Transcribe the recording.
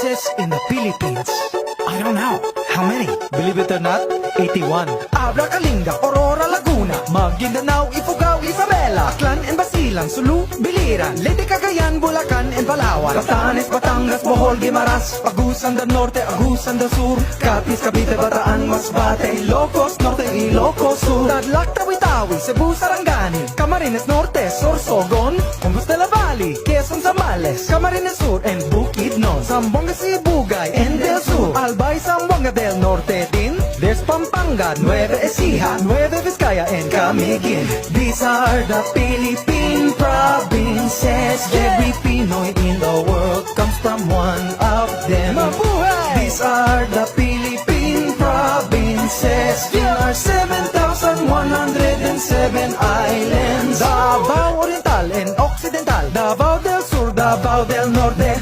provinces in the Philippines. I don't know. How many? Believe it or not, 81. Abra, Kalinga, Aurora, Laguna, Maguindanao, Ifugao, Isabela, Aklan and Basilan, Sulu, Biliran, Leyte, Cagayan, Bulacan and Palawan, Batanes, Batangas, Bohol, Guimaras, Agusan del Norte, Agusan del Sur, Capiz, Cavite, Bataan, Masbate, Ilocos Norte, Ilocos Sur, Tarlac, Tawi-Tawi, Cebu, Sarangani, Camarines Norte, Sorsogon, Congus de la Valley, Quezon, Zambales, Camarines Sur and Bukidnon, Zamboanga, Sibugay and Del Sur, Albay, Zamboanga del Norte din, there's Pampanga, Nueva Ecija, Nueva Vizcaya and Camiguin. These are the Philippine provinces. Every Pinoy in the world comes from one of them. Mabuhay! These are the Philippine provinces. There are 7,107 islands. Davao Oriental and Occidental, Davao del Sur, Davao del Norte,